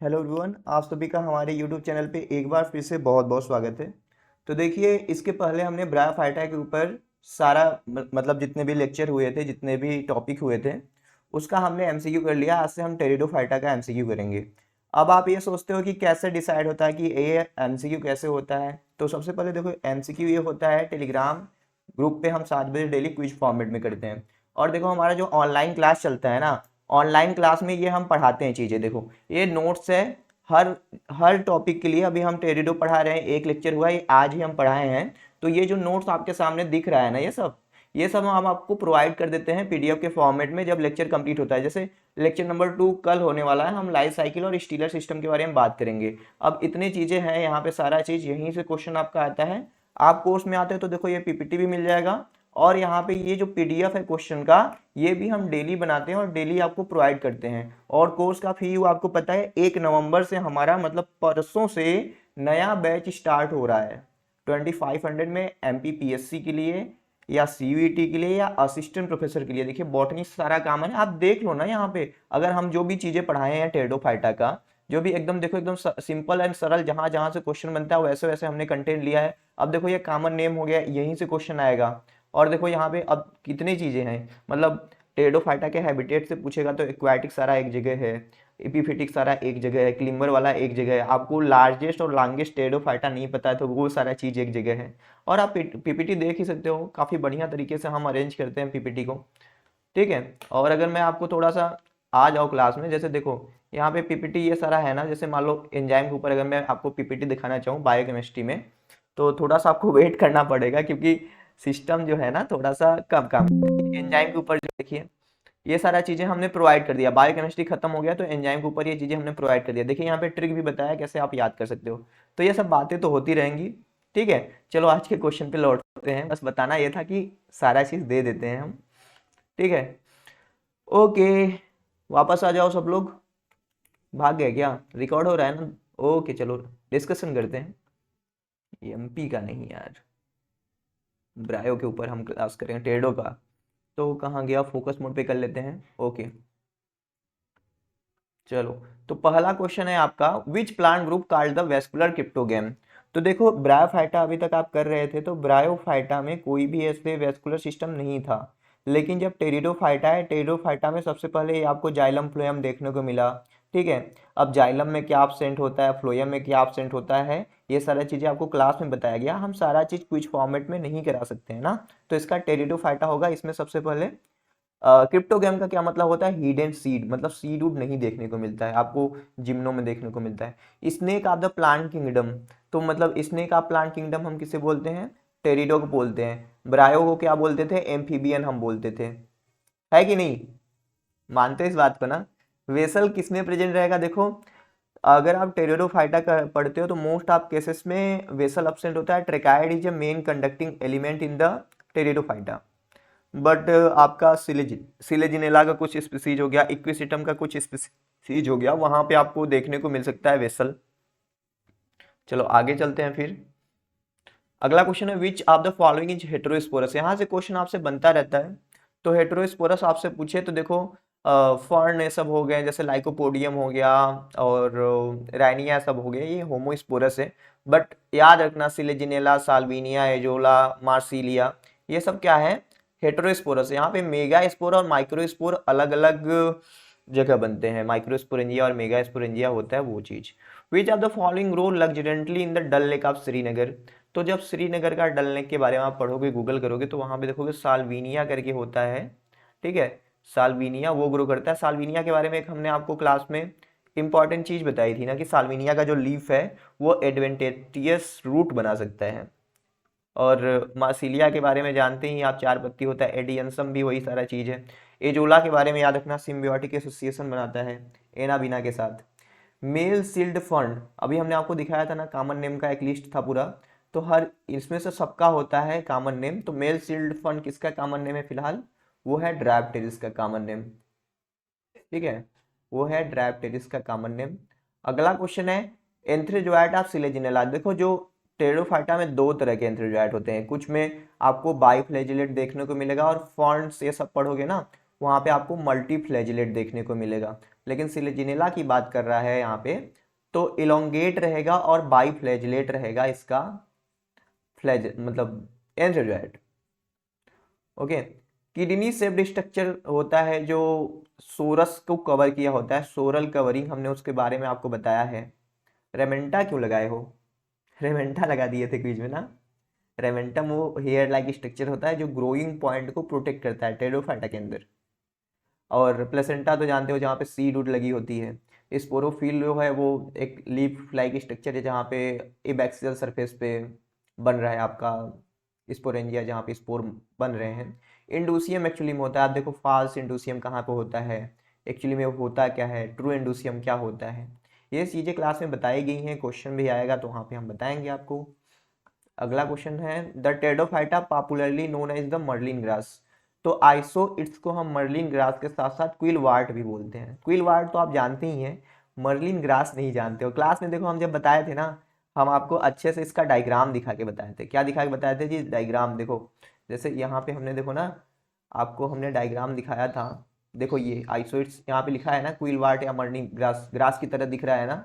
Hello everyone, आप सभी का हमारे यूट्यूब चैनल पे एक बार फिर से बहुत बहुत स्वागत है। तो देखिए, इसके पहले हमने ब्रायोफाइटा के ऊपर सारा मतलब जितने भी लेक्चर हुए थे, जितने भी टॉपिक हुए थे, उसका हमने एमसीक्यू कर लिया। आज से हम टेरिडोफाइटा का एमसीक्यू करेंगे। अब आप ये सोचते हो कि कैसे डिसाइड होता है कि ये एमसीक्यू कैसे होता है। तो सबसे पहले देखो, एमसीक्यू ये होता है टेलीग्राम ग्रुप पे हम 7 बजे डेली क्विज फॉर्मेट में करते हैं। और देखो, हमारा जो ऑनलाइन क्लास चलता है ना, ऑनलाइन क्लास में ये हम पढ़ाते हैं चीज़ें। देखो, ये नोट्स है हर हर टॉपिक के लिए। अभी हम टेरिडो पढ़ा रहे हैं, एक लेक्चर हुआ, ये आज ही हम पढ़ाए हैं। तो ये जो नोट्स आपके सामने दिख रहा है ना, ये सब हम आपको प्रोवाइड कर देते हैं पीडीएफ के फॉर्मेट में जब लेक्चर कंप्लीट होता है। जैसे लेक्चर नंबर 2 कल होने वाला है, हम लाइफ साइकिल और स्टीलर सिस्टम के बारे में बात करेंगे। अब इतनी चीज़ें हैं यहाँ पे, सारा चीज़ यहीं से क्वेश्चन आपका आता है। आप कोर्स में आते हो तो देखो, ये पीपीटी भी मिल जाएगा। और यहाँ पे ये जो पीडीएफ है क्वेश्चन का, ये भी हम डेली बनाते हैं और डेली आपको प्रोवाइड करते हैं। और कोर्स का फी आपको पता है, 1 नवंबर से हमारा मतलब परसों से नया बैच स्टार्ट हो रहा है। 2500 में एमपीपीएससी के लिए या सीयूईटी के लिए या असिस्टेंट प्रोफेसर के लिए। देखिए, बॉटनी सारा काम है, आप देख लो ना यहाँ पे। अगर हम जो भी चीजें पढ़ाए हैं टेरिडोफाइटा का, जो भी एकदम देखो, एकदम सिंपल एंड सरल, जहां जहां से क्वेश्चन बनता है वैसे वैसे हमने कंटेंट लिया है। अब देखो, ये कॉमन नेम हो गया, यहीं से क्वेश्चन आएगा। और देखो यहाँ पे अब कितनी चीजें हैं, मतलब टेरिडोफाइटा के हैबिटेट से पूछेगा तो एक्वाटिक सारा एक जगह है, एपिफिटिक सारा एक जगह है, क्लिम्बर वाला एक जगह है। आपको लार्जेस्ट और लॉन्गेस्ट टेरिडोफाइटा नहीं पता है तो वो सारा चीज एक जगह है। और आप पीपीटी देख ही सकते हो, काफी बढ़िया तरीके से हम अरेंज करते हैं पीपीटी को। ठीक है। और अगर मैं आपको थोड़ा सा आ जाओ क्लास में, जैसे देखो यहाँ पे पीपीटी ये सारा है ना। जैसे मान लो एंजाइम के ऊपर अगर मैं आपको पीपीटी दिखाना चाहूँ बायोकेमिस्ट्री में, तो थोड़ा सा आपको वेट करना पड़ेगा, क्योंकि सिस्टम जो है ना थोड़ा सा कम काम। एंजाइम के ऊपर जो देखिए, ये सारा चीजें हमने प्रोवाइड कर दिया। बायोकेमिस्ट्री खत्म हो गया तो एंजाइम के ऊपर ये चीजें हमने प्रोवाइड कर दिया। देखिए, यहाँ पे ट्रिक भी बताया कैसे आप याद कर सकते हो। तो ये सब बातें तो होती रहेंगी। ठीक है, चलो आज के क्वेश्चन पे लौटते हैं। बस बताना ये था कि सारा चीज दे देते हैं हम। ठीक है, ओके, वापस आ जाओ सब लोग। भाग गए क्या? रिकॉर्ड हो रहा है ना? ओके, चलो डिस्कशन करते हैं। एमपी का नहीं यार, ब्रायो के ऊपर हम क्लास करेंगे, टेडो का। तो कहाँ गया? फोकस मोड पे कर लेते हैं। ओके, चलो। तो पहला क्वेश्चन है आपका, which plant group called the vascular cryptogam. तो देखो, ब्रायोफाइटा अभी तक आप कर रहे थे, तो ब्रायोफाइटा में कोई भी ऐसे वेस्कुलर सिस्टम नहीं था। लेकिन जब टेरिडोफाइटा है, टेरिडोफाइटा में सबसे पहले ये आपको जाइलम फ्लोएम देखने को मिला। ठीक है। अब जाइलम में क्या absent होता है, फ्लोएम में क्या absent होता है, ये सारा चीजें आपको क्लास में बताया गया। हम सारा चीज क्विज फॉर्मेट में नहीं करा सकते हैं ना। तो इसका टेरिडोफाइटा होगा। इसमें सबसे पहले क्रिप्टोगैम का क्या मतलब होता है? हिडन सीड, मतलब सीड वुड नहीं देखने को मिलता है आपको, जिम्नो में देखने को मिलता है। Snake of the plant kingdom, तो मतलब स्नेक ऑफ प्लांट किंगडम हम किसे बोलते हैं? टेरिडो को बोलते हैं। ब्रायो को क्या बोलते थे? एम्फीबियन हम बोलते थे। है कि नहीं? मानते हैं इस बात को ना? वेसल किसमें प्रेजेंट रहेगा? देखो, अगर आप टेरिडोफाइटा का पढ़ते हो तो मोस्ट ऑफ केसेस में वेसल एब्सेंट होता है। Tracheid is a main conducting element in the pteridophyta. But आपका सिलेजिनेला का कुछ स्पीसीज हो गया, इक्विसिटम का कुछ स्पीसीज हो गया, वहां पे आपको देखने को मिल सकता है वेसल। चलो आगे चलते हैं फिर। अगला क्वेश्चन है, विच of the following is heterosporous. यहाँ से क्वेश्चन आपसे बनता रहता है। तो हेटेरोस्पोरस आपसे पूछे तो देखो, फर्न ये सब हो गए, जैसे लाइकोपोडियम हो गया और राइनिया सब हो गया, ये होमोस्पोरस है। बट याद रखना, सिलेजिनेला, साल्विनिया, एजोला, मार्सिलिया, ये सब क्या है? हेटेरोस्पोरस। यहाँ पे मेगा स्पोर और माइक्रोस्पोर अलग अलग जगह बनते हैं। माइक्रोस्पोरेंजिया और मेगा स्पोरेंजिया होता है वो चीज। Which of the following grow luxuriantly in the Dal lake of Srinagar. तो जब श्रीनगर का डल लेक के बारे में आप पढ़ोगे, गूगल करोगे, तो वहां पे देखोगे साल्विनिया करके होता है। ठीक है, साल्विनिया वो ग्रो करता है। साल्विनिया के बारे में एक हमने आपको क्लास में इंपॉर्टेंट चीज बताई थी ना, कि साल्विनिया का जो लीफ है वो एडवेंटेटियस रूट बना सकता है। और मार्सिलिया के बारे में जानते ही आप, 4 पत्ती होता है। एडियंसम भी वही सारा चीज है। एजोला के बारे में याद रखना, सिम्बियोटिक एसोसिएशन बनाता है एनाबीना के साथ। मेल सील्ड फंड, अभी हमने आपको दिखाया था ना, कॉमन नेम का एक लिस्ट था पूरा। तो हर इसमें से सबका होता है कॉमन नेम। तो मेल सील्ड फंड किसका कॉमन नेम है फिलहाल? वो है ड्रायोप्टेरिस का कॉमन नेम। ठीक है, वो है ड्रायोप्टेरिस का कॉमन नेम। अगला क्वेश्चन है, एंथ्रेजोइट ऑफ सिलेजिनेला। देखो, जो टेरिडोफाइटा में 2 तरह के एंथ्रेजोइट होते हैं। कुछ में आपको बाइफ्लैजिलेट देखने को मिलेगा, और फॉर्न्स ये सब पढ़ोगे ना, वहाँ पे आपको मल्टी फ्लैजिलेट देखने को मिलेगा। लेकिन सिलेजिनेला की बात कर रहा है यहाँ पे तो इलोंगेट रहेगा और बाई फ्लैजिलेट रहेगा इसका फ्लैज मतलब एंड्रोजॉइड। ओके, किडनी शेप्ड स्ट्रक्चर होता है जो सोरस को कवर किया होता है, सोरल कवरिंग, हमने उसके बारे में आपको बताया है। रेमेंटा क्यों लगाए हो? रेमेंटा लगा दिए थे क्विज में ना। रेमेंटम वो हेयर लाइक स्ट्रक्चर होता है जो ग्रोइंग पॉइंट को प्रोटेक्ट करता है टेरिडोफाइटा के अंदर। और प्लेसेंटा तो जानते हो जहाँ पे सीड उड लगी होती है। स्पोरोफिल जो है वो एक लीफ लाइक स्ट्रक्चर है जहाँ पे एबैक्सियल सरफेस पे बन रहा है आपका स्पोरेंजिया, जहाँ पे स्पोर बन रहे हैं। इंडूसियम एक्चुअली में होता है, आप देखो फाल्स इंडूसियम कहाँ पे होता है, एक्चुअली में होता क्या है, ट्रू इंडूसियम क्या होता है, ये चीज़ें क्लास में बताई गई हैं। क्वेश्चन भी आएगा तो वहाँ पे हम बताएंगे आपको। अगला क्वेश्चन है the pteridophyta popularly known as the merlin grass. तो आइसोइट्स को हम मर्लिन ग्रास के साथ साथ क्विलवार्ट भी बोलते हैं। क्विलवार्ट तो आप जानते ही हैं, मर्लिन ग्रास नहीं जानते हो। क्लास में देखो हम जब बताए थे ना, हम आपको अच्छे से इसका डायग्राम दिखा के बताए थे। क्या दिखा के बताए थे जी? डायग्राम देखो, जैसे यहाँ पे हमने देखो ना, आपको हमने डायग्राम दिखाया था। देखो ये आइसोइट्स यहाँ पे लिखा है ना, क्विलवार्ट या मर्लिन ग्रास, ग्रास की तरह दिख रहा है ना।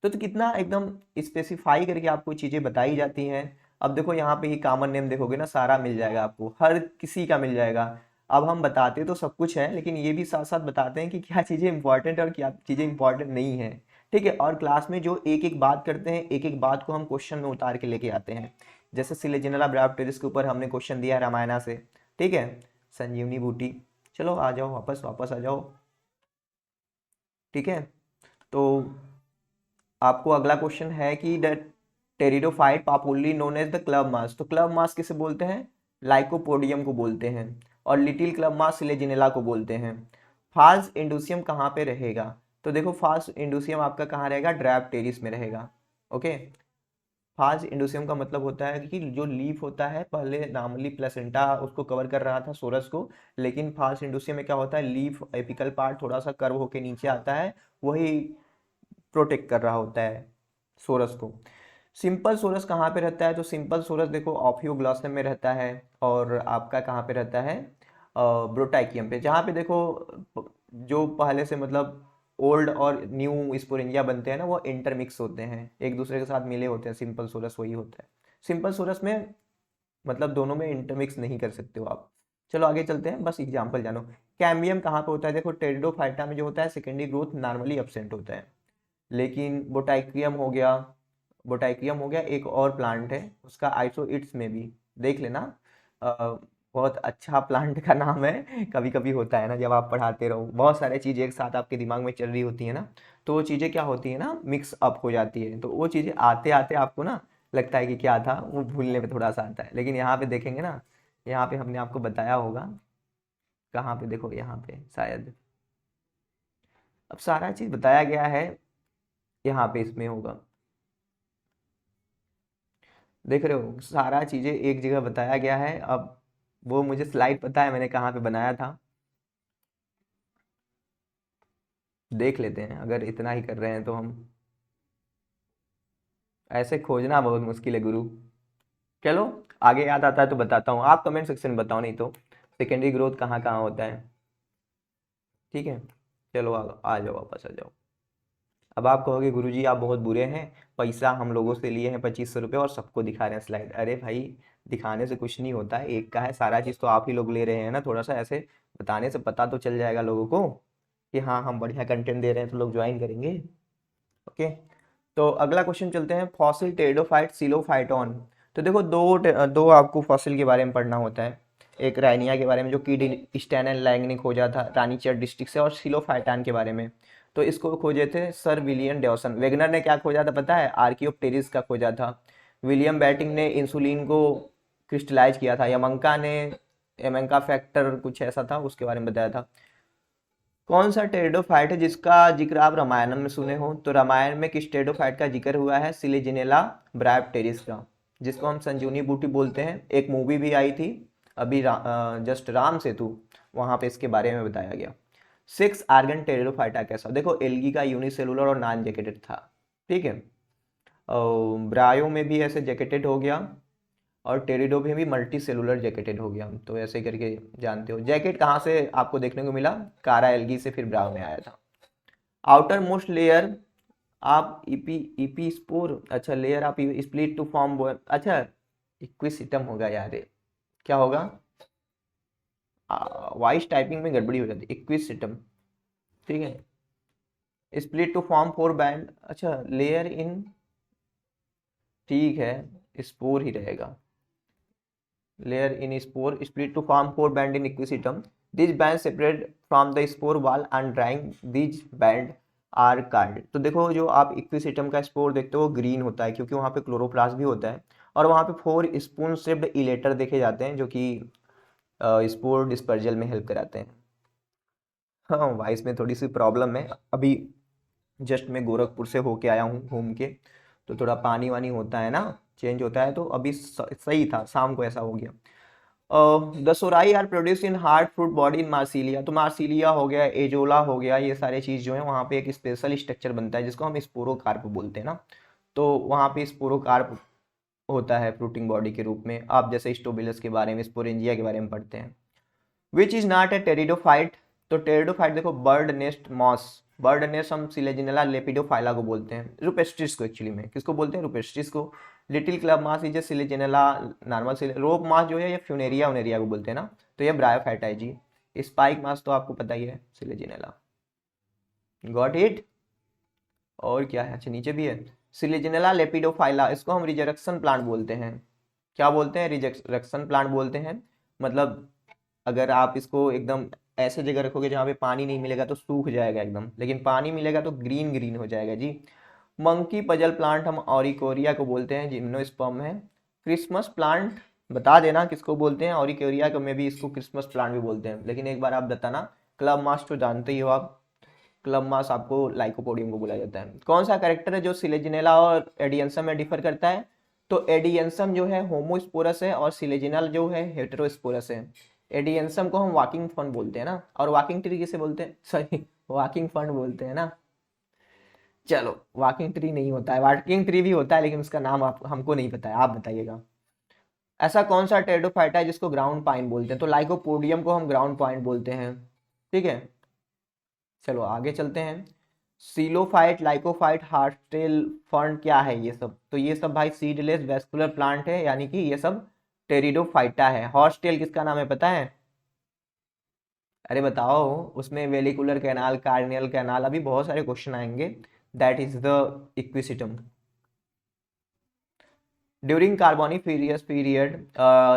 तो कितना एकदम स्पेसिफाई करके आपको चीज़ें बताई जाती हैं। अब देखो यहाँ पे ही कॉमन नेम देखोगे ना, सारा मिल जाएगा आपको, हर किसी का मिल जाएगा। अब हम बताते तो सब कुछ है, लेकिन ये भी साथ साथ बताते हैं कि क्या चीज़ें इंपॉर्टेंट है और क्या चीज़ें इंपॉर्टेंट नहीं है। ठीक है, और क्लास में जो एक एक बात करते हैं, एक एक बात को हम क्वेश्चन में उतार के लेके आते हैं। जैसे सिलेजिनेला ब्रायोप्टेरिस के ऊपर हमने क्वेश्चन दिया है रामायणा से। ठीक है, संजीवनी बूटी। चलो आ जाओ, वापस वापस आ जाओ। ठीक है, तो आपको अगला क्वेश्चन है कि the pteridophyte popularly known as the club moss. तो क्लब मास किसे बोलते हैं? लाइकोपोडियम को बोलते हैं। और लिटिल क्लब मास सिलेजिनेला को बोलते हैं। फाल्स इंडूसियम कहाँ पे रहेगा? तो देखो फाल्स इंडूसियम आपका कहाँ रहेगा? ड्रायोप्टेरिस में रहेगा। ओके, फाल्स इंडूसियम का मतलब होता है कि जो लीफ होता है, पहले नॉर्मली प्लेसेंटा उसको कवर कर रहा था सोरस को, लेकिन फाल्स इंडूसियम में क्या होता है, लीफ एपिकल पार्ट थोड़ा सा कर्व होके नीचे आता है, वही प्रोटेक्ट कर रहा होता है सोरस को। सिंपल सोरस कहाँ पे रहता है? तो सिंपल सोरस देखो ऑफियोग्लॉसम में रहता है। और आपका कहाँ पे रहता है? ब्रोटाइकियम पे, जहाँ पे देखो जो पहले से मतलब ओल्ड और न्यू स्पोरेंजिया बनते हैं ना, वो इंटरमिक्स होते हैं, एक दूसरे के साथ मिले होते हैं। सिंपल सोरस वही होता है। सिंपल सोरस में मतलब दोनों में इंटरमिक्स नहीं कर सकते हो आप। चलो आगे चलते हैं, बस एग्जाम्पल जानो। कैम्बियम कहाँ पे होता है? देखो टेरिडोफाइटा में जो होता है सेकेंडरी ग्रोथ नॉर्मली एब्सेंट होता है। लेकिन बोटाइक्रियम हो गया, बोटाइक्रियम हो गया, एक और प्लांट है उसका आइसोइट्स में भी देख लेना। बहुत अच्छा प्लांट का नाम है। कभी कभी होता है ना, जब आप पढ़ाते रहो बहुत सारे चीज़ें एक साथ आपके दिमाग में चल रही होती है ना, तो वो चीज़ें क्या होती है ना, मिक्स अप हो जाती है। तो वो चीज़ें आते आते आपको ना लगता है कि क्या था, वो भूलने में थोड़ा सा आता है। लेकिन यहाँ पे देखेंगे ना, यहाँ पे हमने आपको बताया होगा। कहाँ पे? देखो यहाँ पे शायद, अब सारा चीज़ बताया गया है, यहाँ पे इसमें होगा। देख रहे हो, सारा चीज़ें एक जगह बताया गया है। अब वो मुझे स्लाइड पता है मैंने कहाँ पे बनाया था, देख लेते हैं। अगर इतना ही कर रहे हैं तो हम, ऐसे खोजना बहुत मुश्किल है गुरु। चलो आगे याद आता है तो बताता हूँ, आप कमेंट सेक्शन में बताओ, नहीं तो सेकेंडरी ग्रोथ कहाँ कहाँ होता है। ठीक है, चलो आ जाओ, वापस आ जाओ। अब आप कहोगे गुरुजी आप बहुत बुरे हैं, पैसा हम लोगों से लिए हैं 2500 रुपये और सबको दिखा रहे हैं स्लाइड। अरे भाई, दिखाने से कुछ नहीं होता है, एक का है सारा चीज़ तो आप ही लोग ले रहे हैं ना। थोड़ा सा ऐसे बताने से पता तो चल जाएगा लोगों को कि हाँ हम बढ़िया कंटेंट दे रहे हैं, तो लोग ज्वाइन करेंगे। ओके, तो अगला क्वेश्चन चलते हैं, फॉसिल टेरिडोफाइट सिलोफाइटॉन। तो देखो दो आपको फॉसिल के बारे में पढ़ना होता है। एक राइनिया के बारे में जो की स्टैनन लैंगने खोजा था रानीचेर डिस्ट्रिक्ट से, और सिलोफाइटान के बारे में तो इसको खोजे थे सर विलियम डॉसन। वेगनर ने क्या खोजा था पता है? आर्कियोप्टेरिस का खोजा था। विलियम बैटिंग ने इंसुलिन को क्रिस्टलाइज किया था। यमंका ने यमंका फैक्टर कुछ ऐसा था, उसके बारे में बताया था। कौन सा टेरिडोफाइट है जिसका जिक्र आप रामायण में सुने हो? तो रामायण में किस टेरिडोफाइट का जिक्र हुआ है? सिलेजिनेला ब्रायोप्टेरिस का, जिसको हम संजीवनी बूटी बोलते हैं। एक मूवी भी आई थी अभी जस्ट राम सेतु, वहां पे इसके बारे में बताया गया। सिक्स आर्गन टेरिडोफाइटा कैसा? देखो एल्गी का यूनिसेलुलर और नॉन जैकेटेड था। ठीक है, ब्रायो में भी ऐसे जैकेटेड हो गया। और टेरिडो में भी मल्टी सेलुलर जैकेटेड हो गया, तो ऐसे करके जानते हो। जैकेट कहाँ से आपको देखने को मिला? कारा एल्गी से फिर ब्राउ में आया था। आउटर मोस्ट लेयर आप इपी स्पोर, अच्छा लेयर आप स्प्लिट टू फॉर्म, अच्छा इक्विसिटम होगा यार, ये क्या होगा? वॉइस टाइपिंग में गड़बड़ी हो जाती है, इक्विसिटम, ठीक है। स्प्लिट टू फॉर्म 4 बैंड, अच्छा लेयर इन, ठीक है, स्पोर ही रहेगा, layer in spore split to form 4 band in equisetum, this band separate from the spore wall and drying, this band are card. तो देखो जो आप इक्विसिटम का स्पोर देखते हो वो ग्रीन होता है क्योंकि वहाँ पे क्लोरोप्लास्ट भी होता है, और वहाँ पे 4 स्पून शेप्ड इलेटर देखे जाते हैं जो कि स्पोर डिस्पर्जल में हेल्प कराते हैं। हाँ वॉइस में थोड़ी सी प्रॉब्लम है, अभी जस्ट मैं गोरखपुर से होके आया हूँ घूम के, तो थोड़ा पानी वानी होता है ना, चेंज होता है, तो अभी सही था, शाम को ऐसा हो गया। The sori are produce in hard fruit body in marsilea, तो मार्सिलिया हो गया, एजोला हो गया, ये सारे चीज़ जो है वहाँ पे एक स्पेशल स्ट्रक्चर बनता है जिसको हम स्पोरोकार्प बोलते हैं ना, तो वहाँ पे स्पोरोकार्प होता है फ्रूटिंग बॉडी के रूप में। आप जैसे स्टोबिलस के बारे में, स्पोरेंजिया के बारे में पढ़ते हैं। Which is not a pteridophyte, तो टेरिडोफाइट देखो bird nest moss, bird nest हम सिलेजिनेला लेपिडोफाइला को बोलते हैं, रुपेस्ट्रिस को एक्चुअली में किसको बोलते हैं? रुपेस्ट्रिस को। Little club moss is a selaginella normal, rope moss जो है ये फ्यूनेरिया उनेरिया को बोलते हैं ना, तो ये ब्रायोफाइटा है जी। स्पाइक मास तो आपको पता ही है, सिलेजिनेला। Got it? और क्या है? अच्छा नीचे भी है सिलेजिनेला लेपिडोफाइला, इसको हम रिजरेक्शन प्लांट बोलते हैं। क्या बोलते हैं? रिजरेक्शन प्लांट बोलते हैं। मतलब अगर आप इसको एकदम ऐसे जगह रखोगे जहाँ पे पानी नहीं मिलेगा तो सूख जाएगा एकदम, लेकिन पानी मिलेगा तो ग्रीन ग्रीन हो जाएगा जी। मंकी पजल प्लांट हम ऑरिकोरिया को बोलते हैं, जिम्नोस्पर्म है। क्रिसमस प्लांट बता देना किसको बोलते हैं? ऑरिकोरिया को में भी इसको क्रिसमस प्लांट भी बोलते हैं, लेकिन एक बार आप बताना। क्लब मास तो जानते ही हो आप, क्लब मास आपको लाइकोपोडियम को बोला जाता है। कौन सा कैरेक्टर है जो सिलेजिनेला और एडियंसम में डिफर करता है? तो एडियंसम जो है होमोस्पोरस है और सिलेजिनल जो है हेटेरोस्पोरस है। एडियंसम को हम वॉकिंग फंड बोलते हैं ना, और वॉकिंग ट्री किसे बोलते हैं? सॉरी वॉकिंग फंड बोलते हैं ना। चलो वॉकिंग ट्री नहीं होता है, वॉकिंग ट्री भी होता है लेकिन उसका नाम आप हमको नहीं पता है, आप बताइएगा। ऐसा कौन सा टेरिडोफाइटा है जिसको ग्राउंड पाइन बोलते हैं? तो लाइकोपोडियम को हम ग्राउंड पाइन बोलते हैं, ठीक है। चलो आगे चलते हैं। सीलोफाइट, लाइकोफाइट, हार्टेल फर्न क्या है ये सब? तो ये सब भाई सीडलेस वेस्कुलर प्लांट है, यानी कि ये सब टेरिडोफाइटा है। हॉर्सटेल किसका नाम है पता है? अरे बताओ, उसमें वेलिकुलर कैनाल, कार्नियल कैनाल, अभी बहुत सारे क्वेश्चन आएंगे। That is the equisetum. During carboniferous period,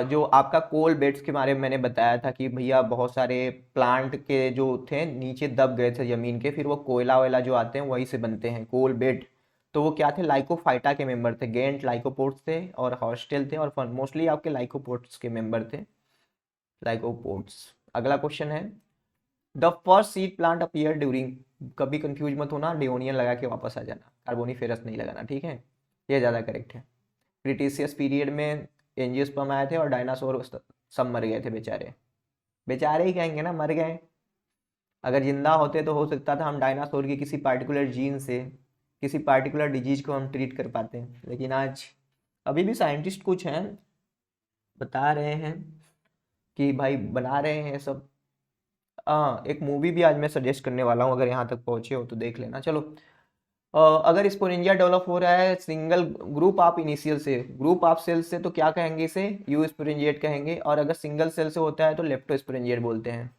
जो आपका कोल बेड्स के बारे में मैंने बताया था कि भैया बहुत सारे प्लांट के जो थे नीचे दब गए थे जमीन के, फिर वो कोयला वोयला जो आते हैं वहीं से बनते हैं कोल बेड। तो वो क्या थे? लाइकोफाइटा के मेंबर थे, गेंट लाइकोपोड्स थे और हॉस्टेल थे, और मोस्टली आपके लाइकोपोड्स के मेंबर थे, लाइकोपोड्स। अगला क्वेश्चन है the first seed plant appear during, कभी कंफ्यूज मत होना, डिओनियन लगा के वापस आ जाना, कार्बोनिफेरस नहीं लगाना, ठीक है, ये ज़्यादा करेक्ट है। क्रिटेशियस पीरियड में एंजियोस्पर्म आए थे और डायनासोर सब मर गए थे बेचारे, बेचारे ही कहेंगे ना, मर गए। अगर जिंदा होते तो हो सकता था हम डायनासोर की किसी पार्टिकुलर जीन से किसी पार्टिकुलर डिजीज को हम ट्रीट कर पाते हैं, लेकिन आज अभी भी साइंटिस्ट कुछ हैं बता रहे हैं कि भाई बना रहे हैं सब। हाँ एक मूवी भी आज मैं सजेस्ट करने वाला हूँ, अगर यहाँ तक पहुँचे हो तो देख लेना। चलो अगर स्पोरेंजिया डेवलप हो रहा है सिंगल ग्रुप ऑफ इनिशियल से, ग्रुप ऑफ सेल से, तो क्या कहेंगे इसे? यू स्पोरेंजिएट कहेंगे, और अगर सिंगल सेल से होता है तो लेप्टोस्पोरेंजिएट बोलते हैं।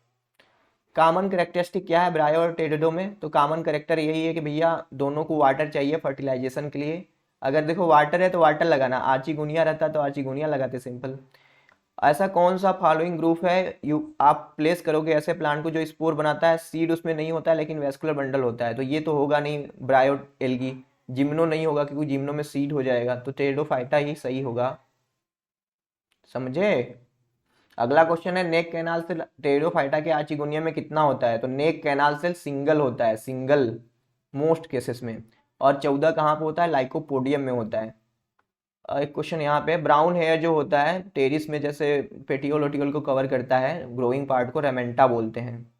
कॉमन करेक्टरिस्टिक क्या है ब्रायो और टेरिडो में? तो कॉमन करेक्टर यही है कि भैया दोनों को वाटर चाहिए फर्टिलाइजेशन के लिए। अगर देखो वाटर है तो वाटर लगाना, आर्चिगोनिया रहता तो आर्चिगोनिया लगाते, सिंपल। ऐसा कौन सा फॉलोइंग ग्रुप है यू आप प्लेस करोगे ऐसे प्लांट को जो स्पोर बनाता है, सीड उसमें नहीं होता है लेकिन वेस्कुलर बंडल होता है? तो ये तो होगा नहीं ब्रायो एल्गी। जिम्नो नहीं होगा क्योंकि जिम्नो में सीड हो जाएगा, तो टेरिडोफाइटा ही सही होगा, समझे। अगला क्वेश्चन है नेक कैनाल सेल टेरिडोफाइटा के आर्चिगोनिया में कितना होता है? तो नेक कैनाल सेल सिंगल होता है, सिंगल मोस्ट केसेस में, और 14 कहाँ पे होता है? लाइकोपोडियम में होता है। एक क्वेश्चन यहाँ पे, ब्राउन हेयर जो होता है टेरिस में जैसे पेटियोल ओटियोल को कवर करता है, ग्रोइंग पार्ट को रेमेंटा बोलते हैं।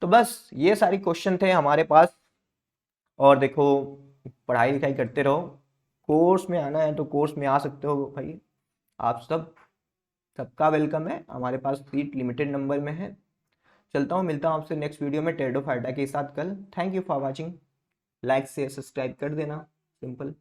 तो बस ये सारी क्वेश्चन थे हमारे पास। और देखो पढ़ाई लिखाई करते रहो, कोर्स में आना है तो कोर्स में आ सकते हो भाई, आप सबका वेलकम है। हमारे पास सीट लिमिटेड नंबर में है। चलता हूँ, मिलता हूँ आपसे नेक्स्ट वीडियो में टेडो फाइटा के साथ कल। Thank you for watching. Like share subscribe कर देना, सिंपल।